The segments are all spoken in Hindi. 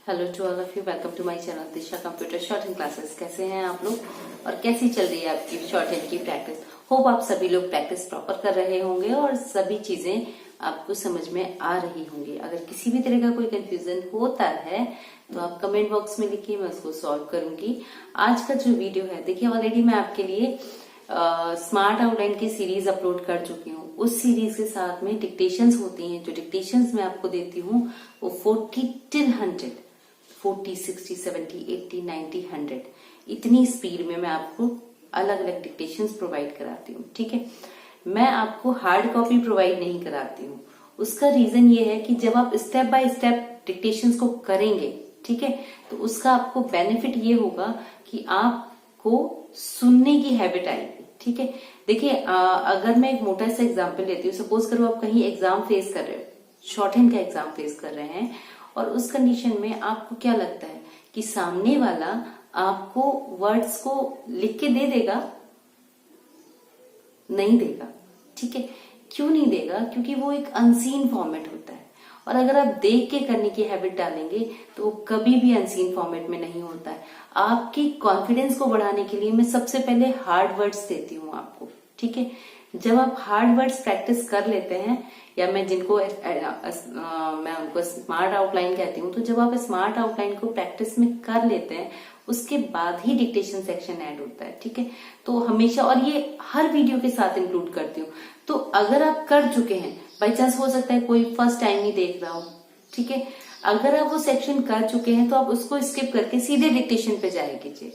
Hello to all of you, welcome to my channel Disha computer shorthand classes. कैसे हैं आप लोग और कैसी चल रही है आपकी शॉर्ट हैंड की प्रैक्टिस। होप आप सभी लोग प्रैक्टिस प्रॉपर कर रहे होंगे और सभी चीजें आपको समझ में आ रही होंगी। अगर किसी भी तरह का कोई कंफ्यूजन होता है तो आप कमेंट बॉक्स में लिखिए, मैं उसको सॉल्व करूंगी। आज का जो वीडियो है, देखिए ऑलरेडी मैं आपके लिए स्मार्ट आउटलाइन की सीरीज अपलोड कर चुकी हूँ। उस सीरीज के साथ में डिक्टेशंस होती हैं, जो डिक्टेशंस मैं आपको देती हूँ वो 40 till 100, 40, 60, 70, 80, 90, 100 इतनी स्पीड में मैं आपको अलग अलग डिक्टेशंस प्रोवाइड कराती हूँ। ठीक है, मैं आपको हार्ड कॉपी प्रोवाइड नहीं कराती हूँ। उसका रीजन ये है कि जब आप स्टेप बाय स्टेप डिक्टेशंस को करेंगे, ठीक है, तो उसका आपको बेनिफिट ये होगा कि आपको सुनने की हैबिट आएगी। ठीक है, देखिए अगर मैं एक मोटा सा एग्जाम्पल लेती हूँ, सपोज करो आप कहीं एग्जाम फेस कर रहे हो, शॉर्ट हैंड का एग्जाम फेस कर रहे हैं और उस कंडीशन में आपको क्या लगता है कि सामने वाला आपको वर्ड्स को लिख के दे देगा? नहीं देगा। ठीक है, क्यों नहीं देगा? क्योंकि वो एक अनसीन फॉर्मेट होता है और अगर आप देख के करने की हैबिट डालेंगे तो वो कभी भी अनसीन फॉर्मेट में नहीं होता है। आपकी कॉन्फिडेंस को बढ़ाने के लिए मैं सबसे पहले हार्ड वर्ड्स देती हूँ आपको। ठीक है, जब आप हार्ड वर्ड्स प्रैक्टिस कर लेते हैं, या मैं जिनको मैं उनको स्मार्ट आउटलाइन कहती हूँ, तो जब आप स्मार्ट आउटलाइन को प्रैक्टिस में कर लेते हैं उसके बाद ही डिक्टेशन सेक्शन ऐड होता है। ठीक है, तो हमेशा, और ये हर वीडियो के साथ इंक्लूड करती हूँ। तो अगर आप कर चुके हैं, बाई चांस हो सकता है कोई फर्स्ट टाइम ही देख रहा हो, ठीक है, अगर आप वो सेक्शन कर चुके हैं तो आप उसको स्किप करके सीधे डिक्टेशन पे जाया कीजिए।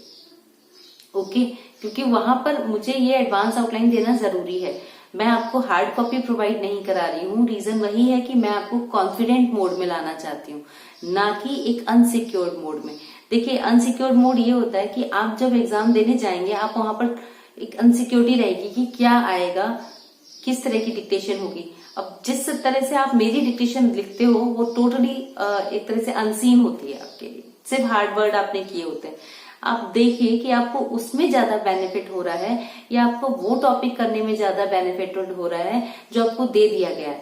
ओके, क्योंकि वहां पर मुझे ये एडवांस आउटलाइन देना जरूरी है। मैं आपको हार्ड कॉपी प्रोवाइड नहीं करा रही हूँ। रीजन वही है कि मैं आपको कॉन्फिडेंट मोड में लाना चाहती हूँ, ना कि एक अनसिक्योर्ड मोड में। देखिए अनसिक्योर्ड मोड ये होता है कि आप जब एग्जाम देने जाएंगे, आप वहां पर एक अनसिक्योरिटी रहेगी कि क्या आएगा, किस तरह की डिक्टेशन होगी। अब जिस तरह से आप मेरी डिक्टेशन लिखते हो वो टोटली एक तरह से अनसीन होती है आपके लिए, सिर्फ हार्ड वर्ड आपने किए होते हैं। आप देखिए कि आपको उसमें ज्यादा बेनिफिट हो रहा है या आपको वो टॉपिक करने में ज्यादा बेनिफिट हो रहा है जो आपको दे दिया गया है।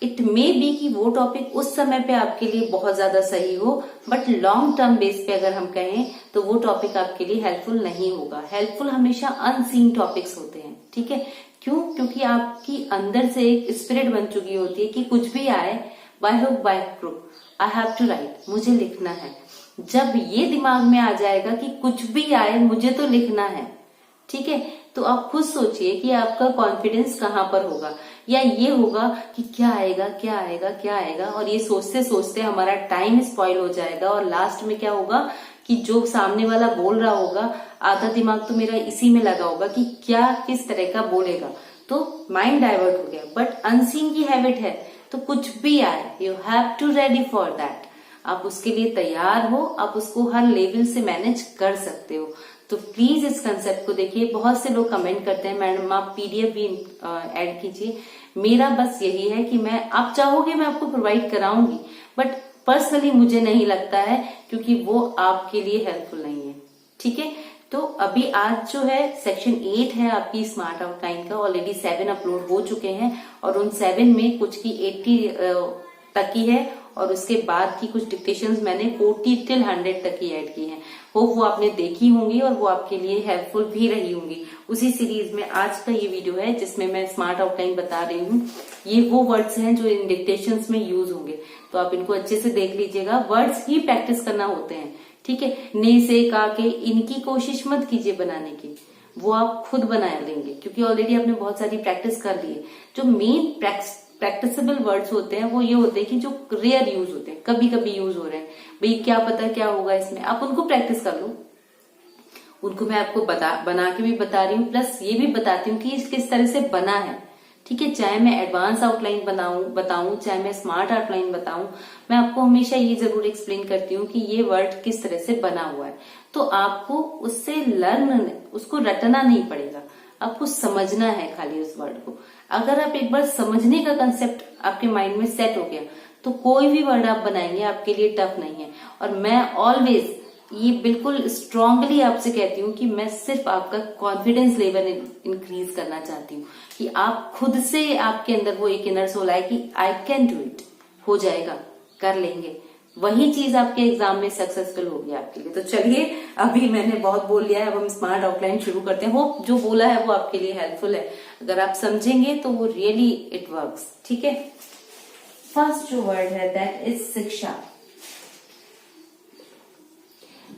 इट मे बी कि वो टॉपिक उस समय पे आपके लिए बहुत ज्यादा सही हो, बट लॉन्ग टर्म बेस पे अगर हम कहें तो वो टॉपिक आपके लिए हेल्पफुल नहीं होगा। हेल्पफुल हमेशा अनसीन टॉपिक्स होते हैं। ठीक है, क्यों? क्योंकि आपकी अंदर से एक स्पिरिट बन चुकी होती है कि कुछ भी आए, by hook by crook I have to write, मुझे लिखना है। जब ये दिमाग में आ जाएगा कि कुछ भी आए मुझे तो लिखना है, ठीक है, तो आप खुद सोचिए कि आपका कॉन्फिडेंस कहाँ पर होगा। या ये होगा कि क्या आएगा क्या आएगा क्या आएगा, और ये सोचते सोचते हमारा टाइम स्पॉइल हो जाएगा और लास्ट में क्या होगा कि जो सामने वाला बोल रहा होगा, आधा दिमाग तो मेरा इसी में लगा होगा कि क्या किस तरह का बोलेगा, तो माइंड डाइवर्ट हो गया। बट अनसीन की हैबिट है तो कुछ भी आए, you have to ready for that. आप उसके लिए तैयार हो, आप उसको हर लेवल से मैनेज कर सकते हो। तो प्लीज इस कंसेप्ट को देखिए। बहुत से लोग कमेंट करते हैं मैडम आप पीडीएफ भी ऐड कीजिए। मेरा बस यही है कि मैं, आप चाहोगे मैं आपको प्रोवाइड कराऊंगी, बट पर्सनली मुझे नहीं लगता है क्योंकि वो आपके लिए हेल्पफुल नहीं है। ठीक है, तो अभी आज जो है सेक्शन 8 है आपकी स्मार्ट आउटलाइन का, ऑलरेडी 7 अपलोड हो चुके हैं और उन 7 में कुछ की 80 तक की है और उसके बाद की कुछ डिक्टेशंस मैंने 40 till 100 तक की ऐड की हैं। होप वो आपने देखी होंगी और वो आपके लिए हेल्पफुल भी रही होंगी। उसी सीरीज में आज का ये वीडियो है जिसमें मैं स्मार्ट आउटलाइन बता रही हूँ। ये वो वर्ड्स हैं जो इन डिक्टेशंस में यूज होंगे, तो आप इनको अच्छे से देख लीजिएगा। वर्ड्स ही प्रैक्टिस करना होते हैं। ठीक है, ने से का के इनकी कोशिश मत कीजिए बनाने की, वो आप खुद बना लेंगे क्योंकि ऑलरेडी आपने बहुत सारी प्रैक्टिस कर ली है। जो मेन प्रैक्टिसेबल वर्ड्स होते हैं वो ये होते हैं कि जो रेयर यूज होते हैं, कभी कभी यूज हो रहे हैं, भाई क्या पता क्या होगा इसमें, आप उनको प्रैक्टिस कर लो। उनको मैं आपको बना के भी बता रही हूँ, प्लस ये भी बताती हूँ कि किस तरह से बना है। ठीक है, चाहे मैं एडवांस आउटलाइन बताऊं चाहे मैं स्मार्ट आउटलाइन बताऊं, मैं आपको हमेशा ये जरूर एक्सप्लेन करती हूँ कि ये वर्ड किस तरह से बना हुआ है। तो आपको उससे उसको रटना नहीं पड़ेगा, आपको समझना है खाली उस वर्ड को। अगर आप एक बार समझने का कंसेप्ट आपके माइंड में सेट हो गया तो कोई भी वर्ड आप बनाएंगे आपके लिए टफ नहीं है। और मैं ऑलवेज ये बिल्कुल स्ट्रांगली आपसे कहती हूँ कि मैं सिर्फ आपका कॉन्फिडेंस लेवल इंक्रीज करना चाहती हूँ कि आप खुद से, आपके अंदर वो एक इनर सोल आए कि आई कैन डू इट, हो जाएगा, कर लेंगे। वही चीज आपके एग्जाम में सक्सेसफुल होगी आपके लिए। तो चलिए, अभी मैंने बहुत बोल लिया है, अब हम स्मार्ट आउटलाइन शुरू करते हैं। होप जो बोला है वो आपके लिए हेल्पफुल है। अगर आप समझेंगे तो वो रियली इट वर्क्स। ठीक है, फर्स्ट जो वर्ड है दैट इज शिक्षा।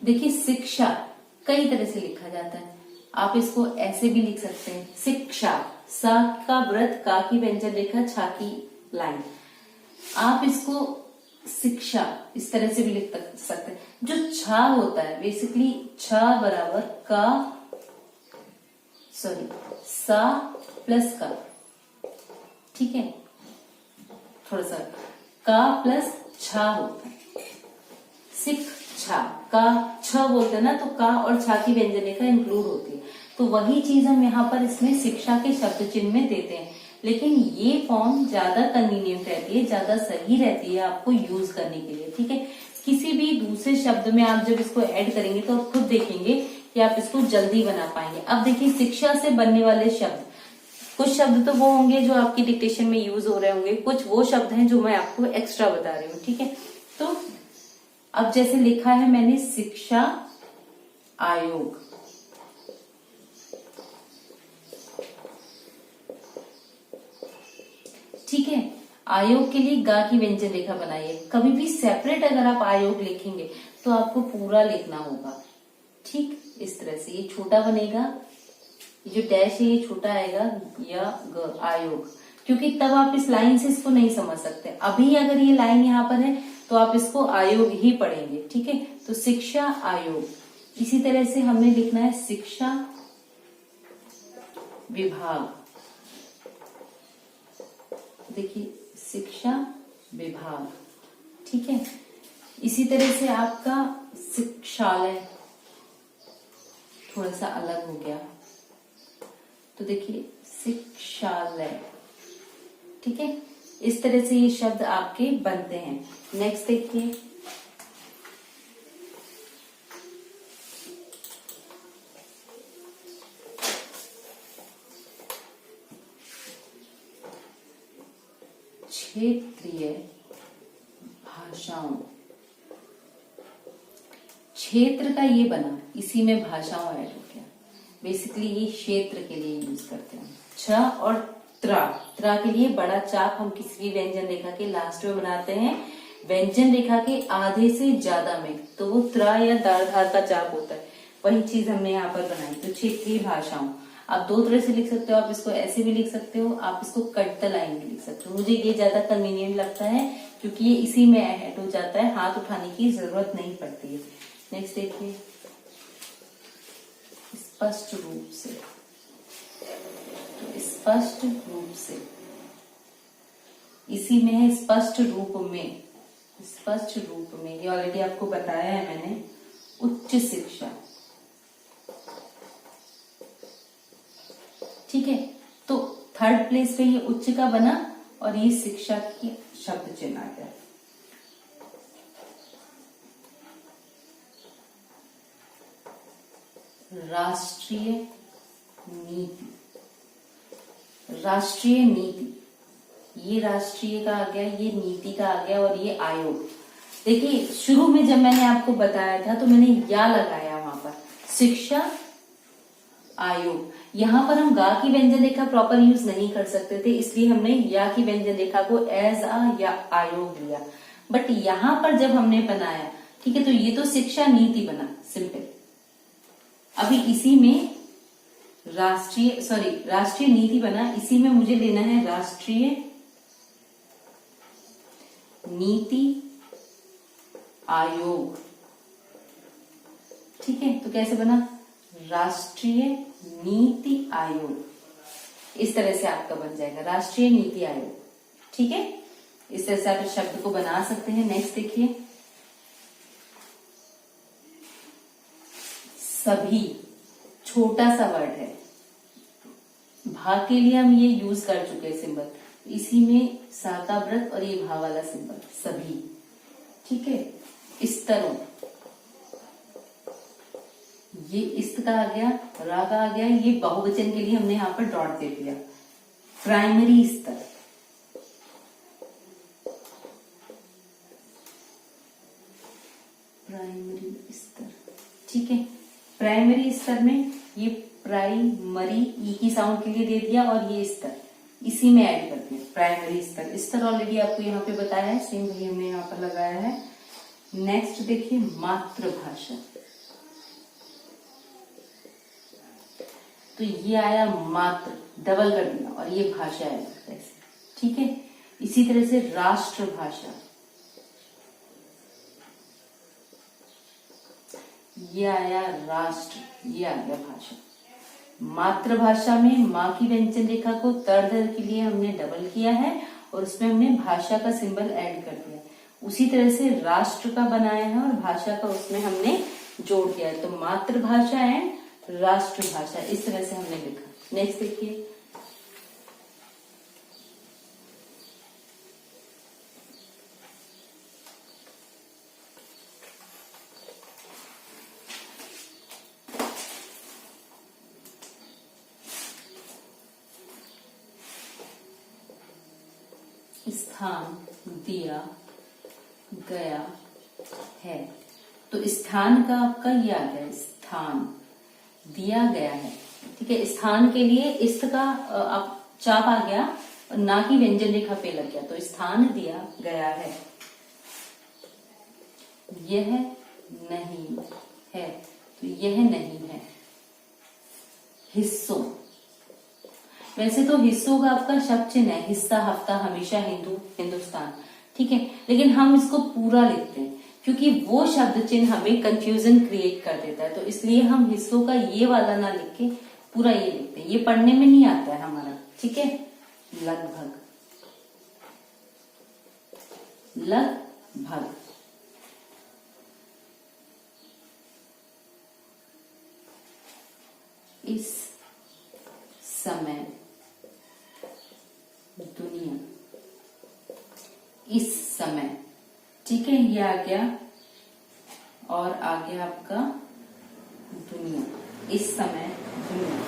देखिए, शिक्षा कई तरह से लिखा जाता है। आप इसको ऐसे भी लिख सकते हैं, शिक्षा, सा का व्रत, का की व्यंजन रेखा, छा की लाइन। आप इसको शिक्षा इस तरह से भी लिख सकते हैं। जो छा होता है बेसिकली, छा बराबर का, सॉरी, सा प्लस का। ठीक है, थोड़ा सा का प्लस छा होता है, शिक्षा। का छ बोलते हैं ना, तो का और छा की व्यंजन रेखा इंक्लूड होती है। तो वही चीज हम यहाँ पर इसमें शिक्षा के शब्द चिन्ह में देते हैं। लेकिन ये फॉर्म ज्यादा कन्वीनियंट रहती है, ज्यादा सही रहती है आपको यूज करने के लिए। ठीक है, किसी भी दूसरे शब्द में आप जब इसको ऐड करेंगे तो आप खुद देखेंगे कि आप इसको जल्दी बना पाएंगे। अब देखिए, शिक्षा से बनने वाले शब्द, कुछ शब्द तो वो होंगे जो आपकी डिक्टेशन में यूज हो रहे होंगे, कुछ वो शब्द हैं जो मैं आपको एक्स्ट्रा बता रही हूँ। ठीक है, तो अब जैसे लिखा है मैंने, शिक्षा आयोग। ठीक है, आयोग के लिए गा की व्यंजन रेखा बनाइए। कभी भी सेपरेट अगर आप आयोग लिखेंगे तो आपको पूरा लिखना होगा। ठीक, इस तरह से ये छोटा बनेगा, ये जो डैश है ये छोटा आएगा, या ग आयोग, क्योंकि तब आप इस लाइन से इसको नहीं समझ सकते। अभी अगर ये लाइन यहाँ पर है तो आप इसको आयोग ही पढ़ेंगे। ठीक है, तो शिक्षा आयोग। इसी तरह से हमने लिखना है शिक्षा विभाग। देखिए, शिक्षा विभाग। ठीक है, इसी तरह से आपका शिक्षालय थोड़ा सा अलग हो गया, तो देखिए शिक्षालय। ठीक है, इस तरह से ये शब्द आपके बनते हैं। नेक्स्ट देखिए, क्षेत्रीय भाषाओं। क्षेत्र का ये बना, इसी में भाषाओं ऐड हो गया। बेसिकली ये क्षेत्र के लिए यूज करते हैं। छ और त्रा, त्रा के लिए बड़ा चाप हम किसी भी व्यंजन रेखा के लास्ट में बनाते हैं, व्यंजन रेखा के आधे से ज्यादा में, तो वो त्रा या दाढ़ का चाप होता है। वही चीज हमने यहाँ पर बनाई। तो क्षेत्रीय भाषाओं आप दो तरह से लिख सकते हो, आप इसको ऐसे भी लिख सकते हो, आप इसको कट द लाइन भी लिख सकते हो। मुझे ये ज्यादा कन्वीनियंट लगता है क्योंकि ये इसी में ऐड हो जाता है, हाथ उठाने की जरूरत नहीं पड़ती है। नेक्स्ट देखिए, स्पष्ट रूप से। तो स्पष्ट रूप से इसी में है, स्पष्ट रूप में। स्पष्ट रूप में ये ऑलरेडी आपको बताया है मैंने। उच्च शिक्षा। ठीक है, तो थर्ड प्लेस पे ये उच्च का बना और ये शिक्षा की शब्द चिन्ह आ गया। राष्ट्रीय नीति। राष्ट्रीय नीति, ये राष्ट्रीय का आ गया, ये नीति का आ गया, और ये आयोग। देखिए, शुरू में जब मैंने आपको बताया था तो मैंने या लगाया वहां पर, शिक्षा आयोग। यहाँ पर हम गा की व्यंजन रेखा प्रॉपर यूज नहीं कर सकते थे, इसलिए हमने या की व्यंजन रेखा को एज अ या आयोग लिया। बट यहाँ पर जब हमने बनाया, ठीक है, तो ये तो शिक्षा नीति बना, सिंपल। अभी इसी में राष्ट्रीय नीति बना, इसी में मुझे लेना है राष्ट्रीय नीति आयोग। ठीक है, तो कैसे बना, राष्ट्रीय नीति आयोग। इस तरह से आपका बन जाएगा राष्ट्रीय नीति आयोग। ठीक है, इस तरह से आप इस शब्द को बना सकते हैं। नेक्स्ट देखिए, सभी, छोटा सा वर्ड है, भा के लिए हम ये यूज कर चुके हैं सिंबल, इसी में सा का व्रत और ये भा वाला सिंबल, सभी। ठीक है, स्तरों, ये इस्त का आ गया, रा का आ गया, ये बहुवचन के लिए हमने यहाँ पर डॉट दे दिया। प्राइमरी स्तर, ठीक है। प्राइमरी स्तर में ये प्राइमरी ई की साउंड के लिए दे दिया और ये स्तर इसी में ऐड कर दिया प्राइमरी स्तर। स्तर ऑलरेडी आपको यहाँ पे बताया है, सेम वही हमने यहाँ पर लगाया है। नेक्स्ट देखिए मातृभाषा, तो ये आया मात्र, डबल कर दिया और ये भाषा है ऐसे, ठीक है। इसी तरह से राष्ट्रभाषा, ये आया राष्ट्र, ये आ गया भाषा। मातृभाषा में माँ की व्यंजन रेखा को तर्द के लिए हमने डबल किया है और उसमें हमने भाषा का सिंबल ऐड कर दिया। उसी तरह से राष्ट्र का बनाया है और भाषा का उसमें हमने जोड़ दिया है। तो मातृभाषा एंड राष्ट्रभाषा, इस तरह से हमने लिखा। नेक्स्ट देखिए स्थान दिया गया है। तो स्थान का आपका ये आ गया, स्थान दिया गया है, ठीक है। स्थान के लिए इस्त का आप चाप आ गया और ना की व्यंजन रेखा पे लग गया, तो स्थान दिया गया है। यह नहीं है, तो यह नहीं है। हिस्सों, वैसे तो हिस्सों का आपका शब्द चिन्ह है हिस्सा, हफ्ता, हमेशा, हिंदू, हिंदुस्तान, ठीक है। लेकिन हम इसको पूरा लिखते हैं क्योंकि वो शब्द चिन्ह हमें कंफ्यूजन क्रिएट कर देता है, तो इसलिए हम हिस्सों का ये वाला ना लिख के पूरा ये लिखते हैं। ये पढ़ने में नहीं आता है हमारा, ठीक है। लगभग, लगभग, इस समय दुनिया, इस समय, ठीक है। ये आ गया और आ गया आपका दुनिया, इस समय दुनिया।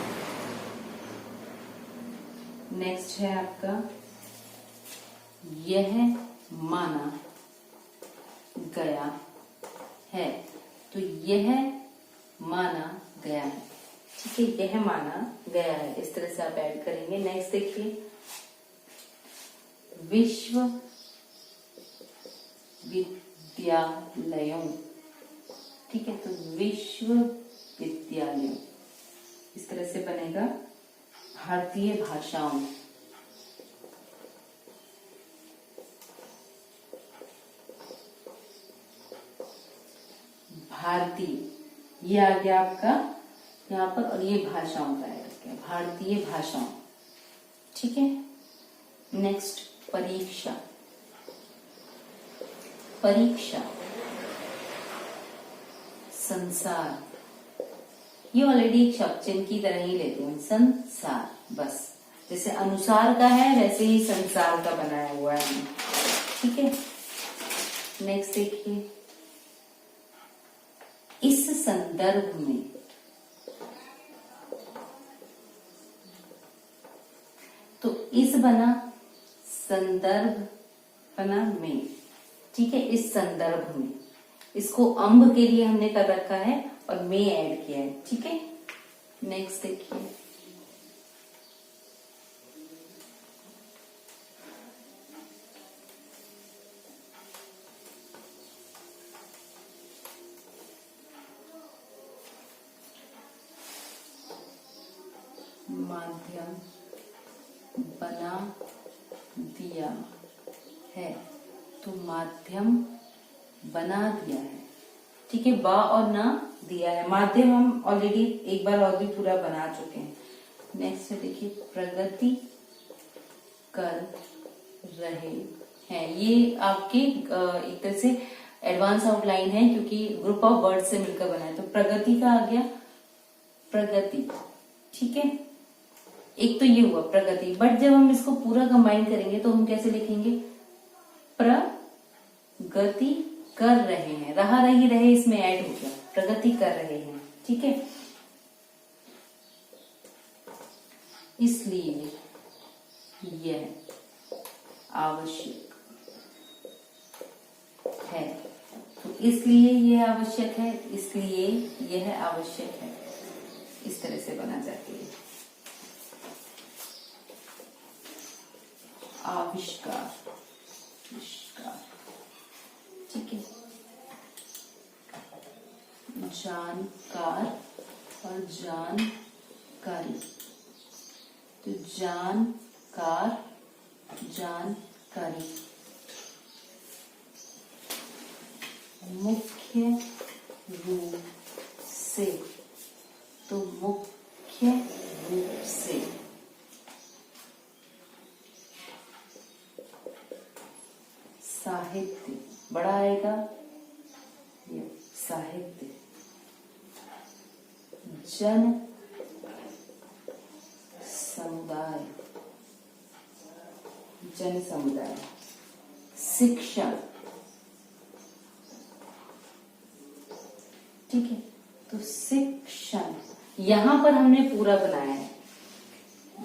नेक्स्ट है आपका यह माना गया है, तो यह माना गया है, ठीक है। यह माना गया है, इस तरह से आप ऐड करेंगे। नेक्स्ट देखिए विश्व विद्यालयों, ठीक है। तो विश्व विद्यालयों इस तरह से बनेगा। भारतीय भाषाओं, भारतीय, ये आ गया आपका यहाँ पर और ये भाषाओं का ऐड किया, भारतीय भाषाओं, ठीक है। नेक्स्ट परीक्षा, परीक्षा, संसार, ये ऑलरेडी एक शब्द चिन्ह की तरह ही लेते हैं, संसार, बस जैसे अनुसार का है वैसे ही संसार का बनाया हुआ है, ठीक है। नेक्स्ट देखिए इस संदर्भ में, तो इस बना, संदर्भ बना में, ठीक है। इस संदर्भ में, इसको अम्ब के लिए हमने कर रखा है और में ऐड किया है, ठीक है। नेक्स्ट देखिए माध्यम बना दिया है, तो माध्यम बना दिया है, ठीक है। बा और ना दिया है, माध्यम हम ऑलरेडी एक बार और भी पूरा बना चुके हैं। नेक्स्ट देखिए प्रगति कर रहे हैं, ये आपके एक तरह से एडवांस आउटलाइन है क्योंकि ग्रुप ऑफ वर्ड से मिलकर बना है। तो प्रगति का आ गया प्रगति, ठीक है। एक तो ये हुआ प्रगति, बट जब हम इसको पूरा कंबाइन करेंगे तो हम कैसे लिखेंगे, प्रगति कर रहे हैं, रहा रही रहे इसमें ऐड हो गया, प्रगति कर रहे हैं, ठीक है। इसलिए यह आवश्यक है, तो इसलिए यह आवश्यक है, इसलिए यह आवश्यक है, इस तरह से बना जाती है। आविष्कार, ठीक है। जानकार और जानकारी, तो जानकार, जानकारी। मुख्य रूप से, तो मुख्य रूप से। साहित्य, बड़ा आएगा ये साहित्य। जन समुदाय, जन समुदाय। शिक्षण, ठीक है। तो शिक्षण, यहां पर हमने पूरा बनाया है,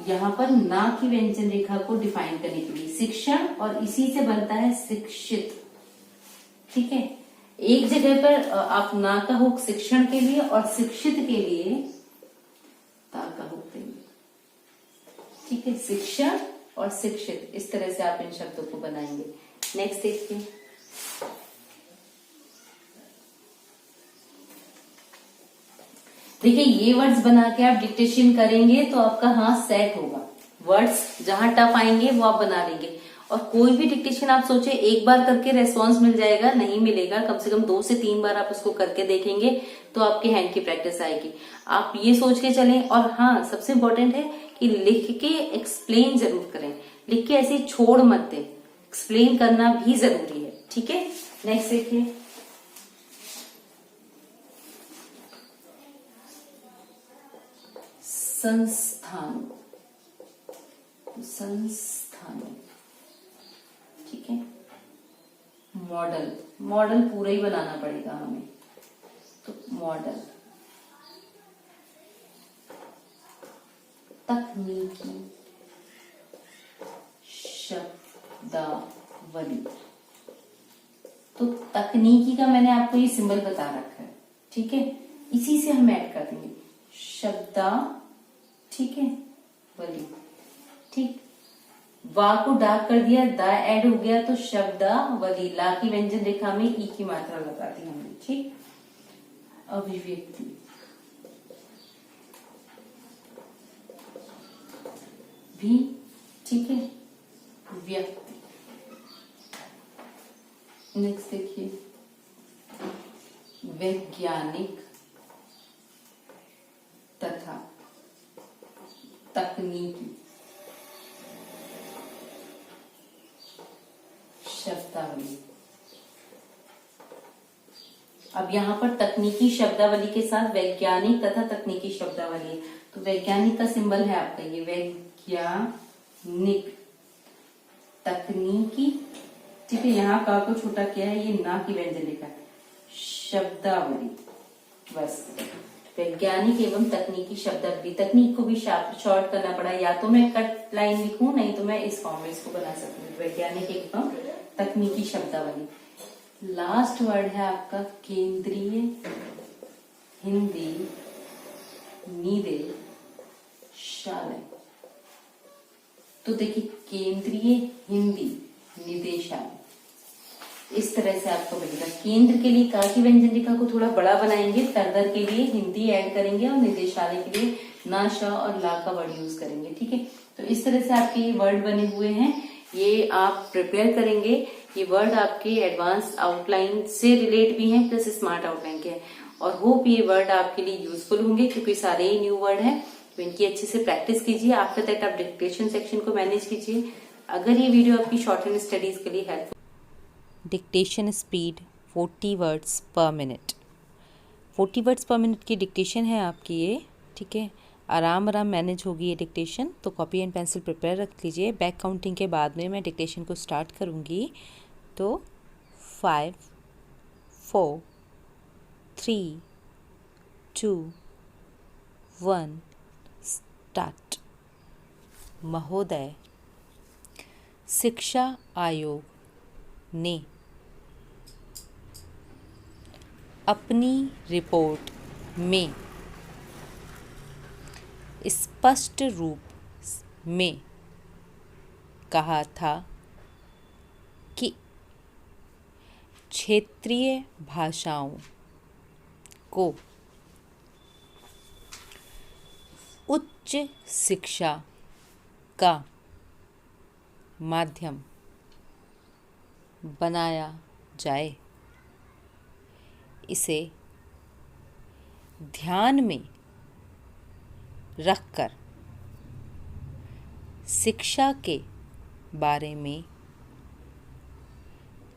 यहां पर ना की व्यंजन रेखा को डिफाइन करने के लिए शिक्षण, और इसी से बनता है शिक्षित, ठीक है। एक जगह पर आप ना का हुक शिक्षण के लिए और शिक्षित के लिए ता का हुक देंगे, ठीक है। शिक्षण और शिक्षित, इस तरह से आप इन शब्दों को बनाएंगे। नेक्स्ट देखिए, देखिए ये वर्ड्स बना के आप डिक्टेशन करेंगे तो आपका हाथ सेट होगा। वर्ड्स जहां टफ आएंगे वो आप बना लेंगे। और कोई भी डिक्टेशन आप सोचे एक बार करके रेस्पॉन्स मिल जाएगा, नहीं मिलेगा, कम से कम 2 से 3 बार आप उसको करके देखेंगे तो आपके हैंड की प्रैक्टिस आएगी। आप ये सोच के चलें। और हाँ, सबसे इम्पोर्टेंट है कि लिख के एक्सप्लेन जरूर करें, लिख के ऐसे छोड़ मत दें, एक्सप्लेन करना भी जरूरी है, ठीक है। नेक्स्ट देखिए, संस्थान, संस्थान, ठीक है। मॉडल, मॉडल पूरा ही बनाना पड़ेगा हमें, तो मॉडल। तकनीकी शब्दावली, तो तकनीकी का मैंने आपको ये सिंबल बता रखा है, ठीक है। इसी से हम ऐड कर देंगे शब्दा, ठीक है, वली, ठीक। वा को डार्क कर दिया, दा ऐड हो गया तो शब्दावली। ला की व्यंजन रेखा में ई की मात्रा लगा दी हमने, ठीक। अभिव्यक्ति, भी, ठीक है। व्यक्ति। नेक्स्ट देखिए, वैज्ञानिक तथा तकनीकी शब्दावली। अब यहाँ पर तकनीकी शब्दावली के साथ वैज्ञानिक तथा तकनीकी शब्दावली, तो वैज्ञानिक का सिंबल है आपका ये, वैज्ञानिक, तकनीकी, ठीक है। यहाँ का को छोटा किया है, ये ना की व्यंजन रेखा, शब्दावली, बस। वैज्ञानिक एवं तकनीकी शब्दावली। तकनीक को भी शॉर्ट करना पड़ा, या तो मैं कट लाइन लिखूं, नहीं तो मैं इस फॉर्म में इसको बना सकती हूँ, वैज्ञानिक एवं तकनीकी शब्दावली। लास्ट वर्ड है आपका केंद्रीय हिंदी निदेशालय। तो देखिए, केंद्रीय हिंदी निदेशालय, इस तरह से आपको बनेगा। केंद्र के लिए का की व्यंजन रेखा को थोड़ा बड़ा बनाएंगे, तरदर के लिए हिंदी ऐड करेंगे और निदेशालय के लिए ना, श और ला का वर्ड यूज करेंगे, ठीक है। तो इस तरह से आपके ये वर्ड बने हुए हैं, ये आप प्रिपेयर करेंगे। ये वर्ड आपके एडवांस आउटलाइन से रिलेट भी हैं, प्लस स्मार्ट आउटलाइन के हैं, और होप ये वर्ड आपके लिए यूजफुल होंगे, क्योंकि सारे ही न्यू वर्ड हैं। तो इनकी अच्छे से प्रैक्टिस कीजिए। आफ्टर दैट आप डिक्टेशन सेक्शन को मैनेज कीजिए। अगर ये वीडियो आपकी शॉर्ट हैंड स्टडीज के लिए हेल्पफुल। डिक्टेशन स्पीड 40 वर्ड्स पर मिनट। 40 वर्ड्स पर मिनट की डिक्टेशन है आपकी ये, ठीक है। आराम मैनेज होगी ये डिक्टेशन, तो कॉपी एंड पेंसिल प्रिपेयर रख लीजिए। बैक काउंटिंग के बाद में मैं डिक्टेशन को स्टार्ट करूँगी, तो 5 4 3 2 1 स्टार्ट। महोदय, शिक्षा आयोग ने अपनी रिपोर्ट में स्पष्ट रूप में कहा था कि क्षेत्रीय भाषाओं को उच्च शिक्षा का माध्यम बनाया जाए। इसे ध्यान में रखकर शिक्षा के बारे में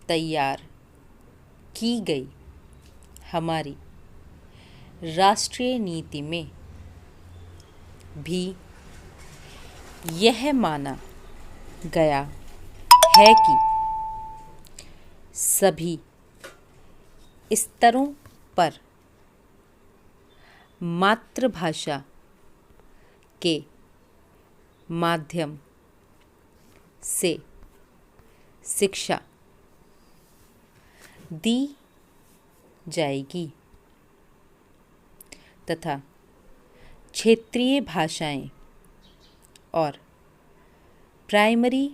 तैयार की गई हमारी राष्ट्रीय नीति में भी यह माना गया है कि सभी स्तरों पर मातृभाषा के माध्यम से शिक्षा दी जाएगी तथा क्षेत्रीय भाषाएं और प्राइमरी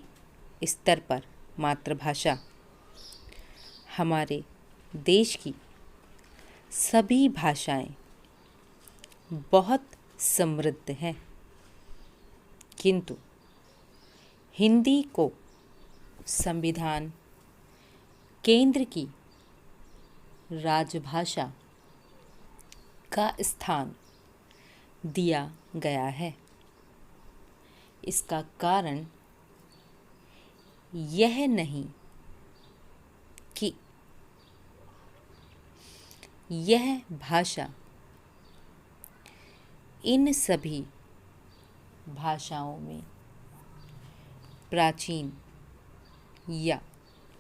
स्तर पर मातृभाषा हमारे देश की सभी भाषाएं बहुत समृद्ध हैं, किंतु हिंदी को संविधान केंद्र की राजभाषा का स्थान दिया गया है। इसका कारण यह नहीं कि यह भाषा इन सभी भाषाओं में प्राचीन या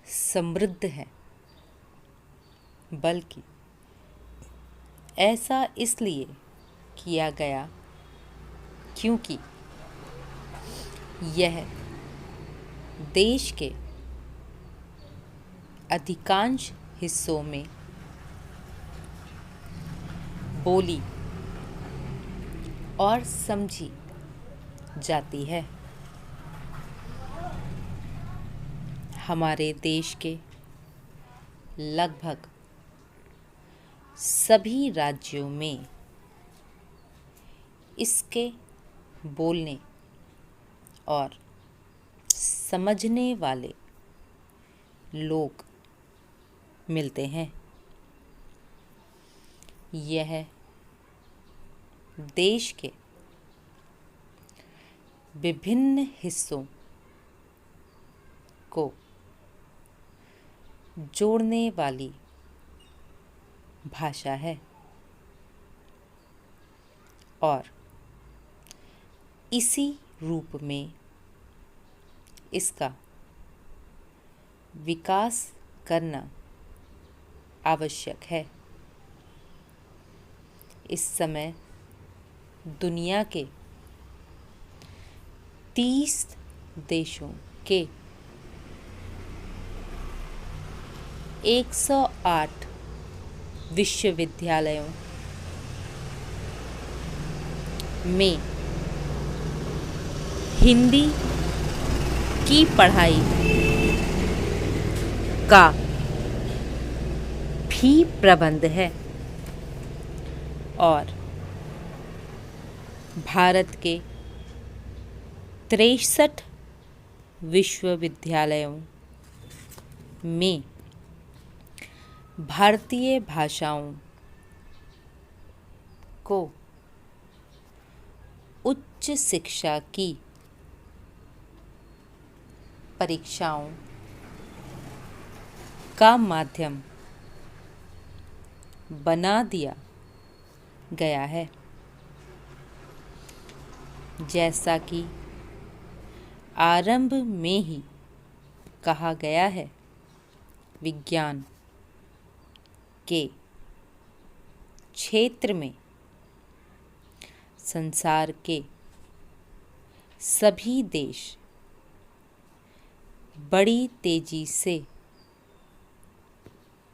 समृद्ध है, बल्कि ऐसा इसलिए किया गया क्योंकि यह देश के अधिकांश हिस्सों में बोली और समझी जाती है। हमारे देश के लगभग सभी राज्यों में इसके बोलने और समझने वाले लोग मिलते हैं। यह देश के विभिन्न हिस्सों को जोड़ने वाली भाषा है और इसी रूप में इसका विकास करना आवश्यक है। इस समय दुनिया के 30 देशों के 108 विश्वविद्यालयों में हिंदी की पढ़ाई का भी प्रबंध है और भारत के 63 विश्वविद्यालयों में भारतीय भाषाओं को उच्च शिक्षा की परीक्षाओं का माध्यम बना दिया गया है। जैसा कि आरंभ में ही कहा गया है, विज्ञान के क्षेत्र में संसार के सभी देश बड़ी तेजी से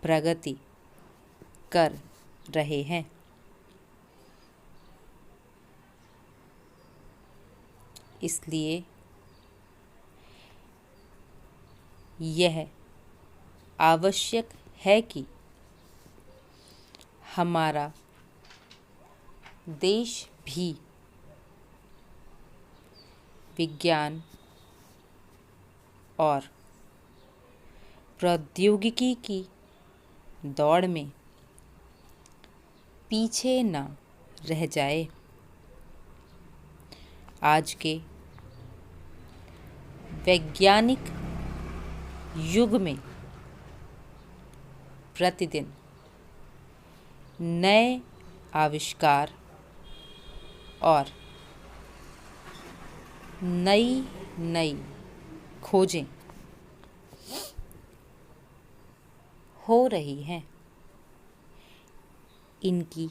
प्रगति कर रहे हैं। इसलिए यह आवश्यक है कि हमारा देश भी विज्ञान और प्रौद्योगिकी की दौड़ में पीछे न रह जाए। आज के वैज्ञानिक युग में प्रतिदिन नए आविष्कार और नई नई खोजें हो रही हैं। इनकी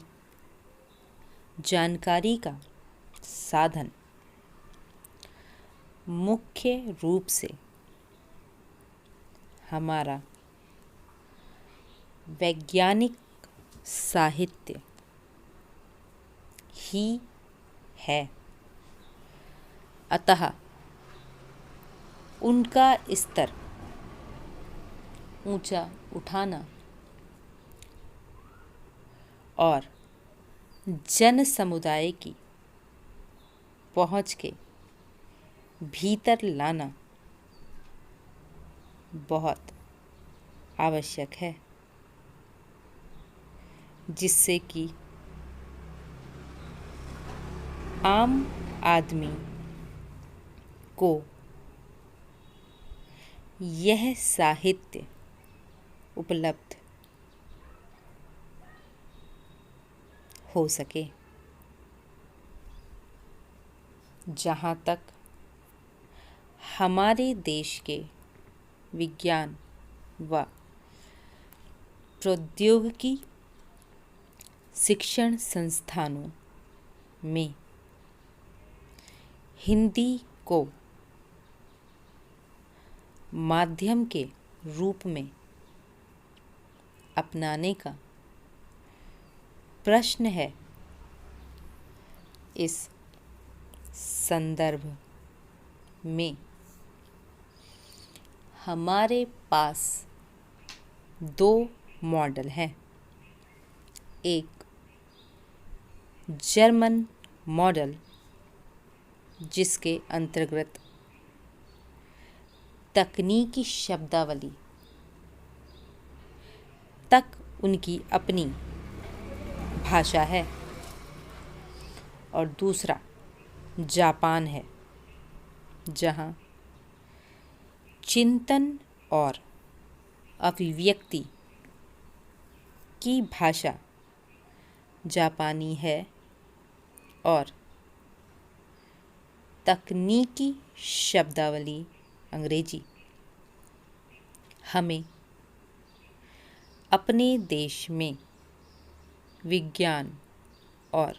जानकारी का साधन मुख्य रूप से हमारा वैज्ञानिक साहित्य ही है। अतः उनका स्तर ऊंचा उठाना और जन समुदाय की पहुंच के भीतर लाना बहुत आवश्यक है, जिससे कि आम आदमी को यह साहित्य उपलब्ध हो सके। जहाँ तक हमारे देश के विज्ञान व प्रौद्योगिकी शिक्षण संस्थानों में हिंदी को माध्यम के रूप में अपनाने का प्रश्न है, इस संदर्भ में हमारे पास दो मॉडल हैं। एक जर्मन मॉडल, जिसके अंतर्गत तकनीकी शब्दावली तक उनकी अपनी भाषा है, और दूसरा जापान है, जहाँ चिंतन और अभिव्यक्ति की भाषा जापानी है और तकनीकी शब्दावली अंग्रेजी। हमें अपने देश में विज्ञान और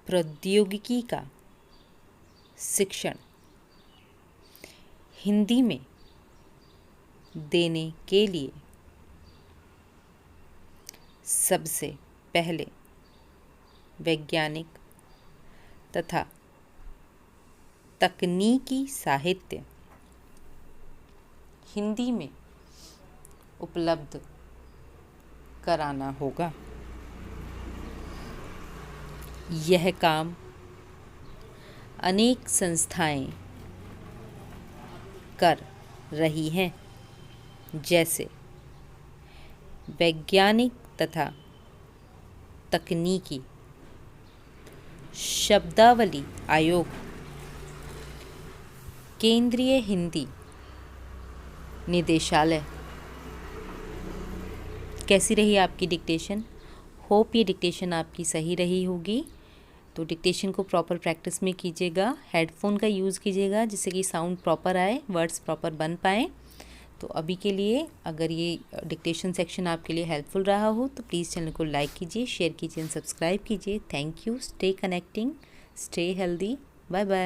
प्रौद्योगिकी का शिक्षण हिंदी में देने के लिए सबसे पहले वैज्ञानिक तथा तकनीकी साहित्य हिंदी में उपलब्ध कराना होगा। यह काम अनेक संस्थाएं कर रही हैं, जैसे वैज्ञानिक तथा तकनीकी शब्दावली आयोग, केंद्रीय हिंदी निदेशालय। कैसी रही आपकी डिक्टेशन? होप ये डिक्टेशन आपकी सही रही होगी। तो डिक्टेशन को प्रॉपर प्रैक्टिस में कीजिएगा, हेडफोन का यूज़ कीजिएगा जिससे कि साउंड प्रॉपर आए, वर्ड्स प्रॉपर बन पाएँ। तो अभी के लिए अगर ये डिक्टेशन सेक्शन आपके लिए हेल्पफुल रहा हो तो प्लीज़ चैनल को लाइक कीजिए, शेयर कीजिए एंड सब्सक्राइब कीजिए। Thank you. Stay connecting, stay healthy. Bye bye.